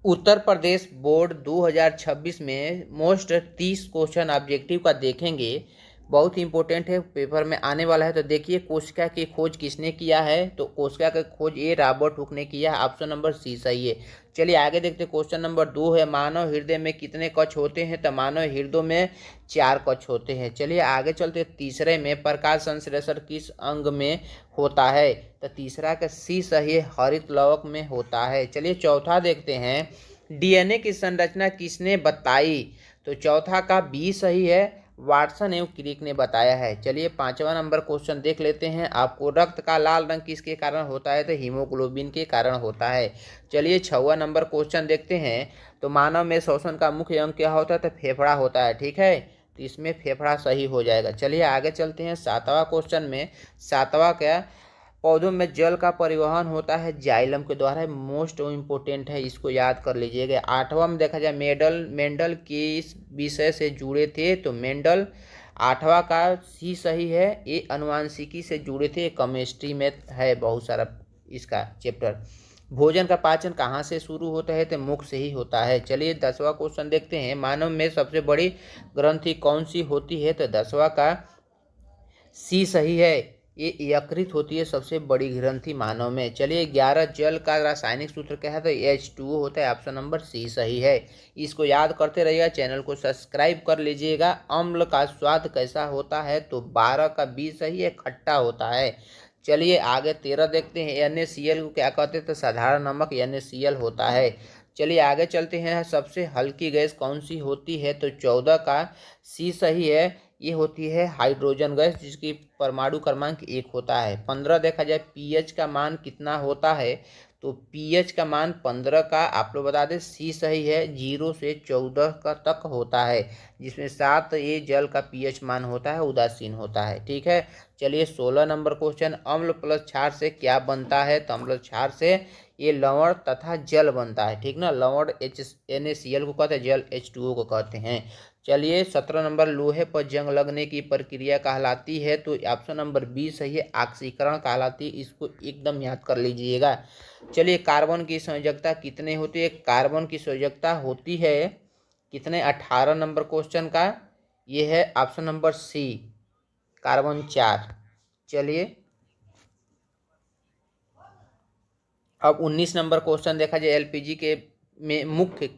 Uttar Pradesh board 2026 में most 30 question objective का देखेंगे। बहुत ही इंपॉर्टेंट है, पेपर में आने वाला है। तो देखिए कोशिका की खोज किसने किया है, तो कोशिका की खोज ए रॉबर्ट हुक ने किया है। ऑप्शन नंबर सी सही है। चलिए आगे देखते हैं। क्वेश्चन नंबर 2 है, मानव हृदय में कितने कक्ष होते हैं, तो मानव हृदय में 4 कक्ष होते हैं। चलिए आगे चलते हैं। तीसरे में प्रकाश संश्लेषण किस अंग में होता है, तो तीसरा का सी सही है, हरित लवक में होता है। चलिए चौथा देखते हैं, डीएनए की संरचना किसने बताई, तो चौथा का बी सही है, वाटसन एवं क्रिक ने बताया है। चलिए 5वां नंबर क्वेश्चन देख लेते हैं। आपको रक्त का लाल रंग किसके कारण होता है, तो हीमोग्लोबिन के कारण होता है। चलिए 6वां नंबर क्वेश्चन देखते हैं। तो मानव में श्वसन का मुख्य अंग क्या होता है, तो फेफड़ा होता है। ठीक है, तो इसमें फेफड़ा सही हो जाएगा। चलिए आगे चलते हैं 7वां क्वेश्चन में। 7वां क्या, पौधों में जल का परिवहन होता है जाइलम के द्वारा। मोस्ट इम्पोर्टेंट है, इसको याद कर लीजिएगा। 8वां में देखा जाए, मेंडल किस विषय से जुड़े थे, तो मेंडल 8वां का सी सही है, ये अनुवांशिकी से जुड़े थे। केमिस्ट्री में है बहुत सारा इसका चैप्टर। भोजन का पाचन कहाँ से शुरू होता है, तो मुख से ही होता है। चलिए 10वां क्वेश्चन देखते हैं। मानव में सबसे बड़ी ग्रंथि कौन सी होती है, तो 10वां का सी सही है, ये यकृत होती है सबसे बड़ी ग्रंथि मानव में। चलिए 11, जल का रासायनिक सूत्र क्या है, तो H2O होता है। ऑप्शन नंबर सी सही है। इसको याद करते रहिएगा, चैनल को सब्सक्राइब कर लीजिएगा। अम्ल का स्वाद कैसा होता है, तो 12 का बी सही है, खट्टा होता है। चलिए आगे 13 देखते हैं। NaCl को क्या कहते हैं, तो साधारण नमक NaCl होता है। चलिए आगे चलते हैं। सबसे हल्की गैस कौन सी होती है, तो 14 का सी सही है, ये होती है हाइड्रोजन गैस, जिसकी परमाणु क्रमांक 1 होता है। 15 देखा जाए, पीएच का मान कितना होता है, तो पीएच का मान 15 का आप लोग बता दें सी सही है, 0 से 14 का तक होता है, जिसमें 7 ये जल का पीएच मान होता है, उदासीन होता है। ठीक है। चलिए 16 नंबर क्वेश्चन, अम्ल प्लस क्षार से क्या बनता है, तो अम्ल क्षार से ये लवण तथा जल बनता है। ठीक ना, लवण NaCl को कहते हैं, जल H2O को कहते हैं। चलिए 17 नंबर, लोहे पर जंग लगने की प्रक्रिया कहलाती है, तो ऑप्शन नंबर बी सही है, ऑक्सीकरण कहलाती है। इसको एकदम याद कर लीजिएगा। चलिए कार्बन की संयोजकता कितने होती है, कार्बन की संयोजकता होती है कितने, 18 नंबर क्वेश्चन का ये है ऑप्शन नंबर सी, कार्बन 4। चलिए अब 19 नंबर क्वेश्चन देखा जाए, एलपीजी के में मुख्य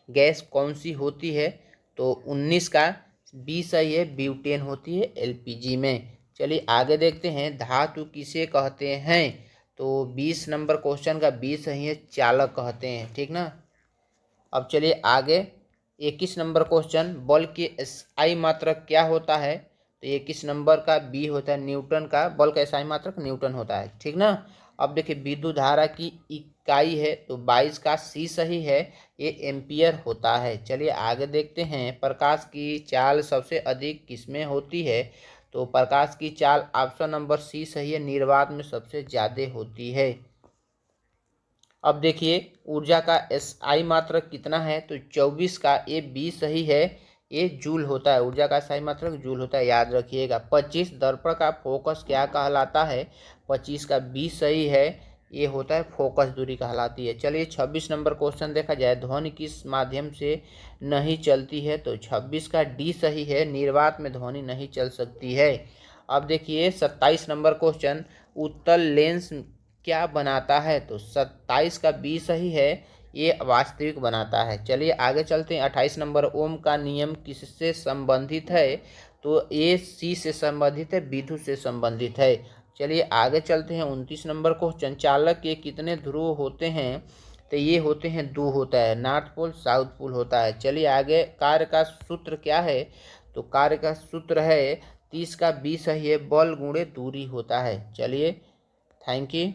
गैस कौन सी होती है, तो 19 का बी सही है, ब्यूटेन होती है एलपीजी में। चलिए आगे देखते हैं, धातु किसे कहते हैं, तो 20 नंबर क्वेश्चन का बी सही है, चालक कहते हैं। ठीक ना। अब चलिए आगे 21 नंबर क्वेश्चन, बल की SI मात्रक क्या होता है, तो 21 नंबर का बी होता है, न्यूटन का बल का SI मात्रक न्यूटन होता है। ठीक ना। अब देखिए विद्युत धारा की इकाई है, तो 22 का सी सही है, ये एम्पियर होता है। चलिए आगे देखते हैं, प्रकाश की चाल सबसे अधिक किसमें होती है, तो प्रकाश की चाल ऑप्शन नंबर सी सही है, निर्वात में सबसे ज़्यादा होती है। अब देखिए ऊर्जा का SI मात्रक कितना है, तो 24 का ये बी सही है, ये जूल होता है। ऊर्जा का SI मात्रक जूल होता है, याद रखिएगा। 25, दर्पण का फोकस क्या कहलाता है, 25 का बी सही है, ये होता है फोकस दूरी कहलाती है। चलिए 26 नंबर क्वेश्चन देखा जाए, ध्वनि किस माध्यम से नहीं चलती है, तो 26 का डी सही है, निर्वात में ध्वनि नहीं चल सकती है। अब देखिए 27 नंबर क्वेश्चन, उत्तल लेंस क्या बनाता है, तो 27 का बी सही है, ये वास्तविक बनाता है। चलिए आगे चलते हैं। 28 नंबर, ओम का नियम किससे संबंधित है, तो ये सी से संबंधित है, विद्युत से संबंधित है। चलिए आगे चलते हैं। 29 नंबर क्वेश्चन, चालक के कितने ध्रुव होते हैं, तो ये होते हैं 2 होता है, नॉर्थ पोल साउथ पोल होता है। चलिए आगे, कार्य का सूत्र क्या है, तो कार्य का सूत्र है 30 का बी सही है, बल गुणे दूरी होता है। चलिए थैंक यू।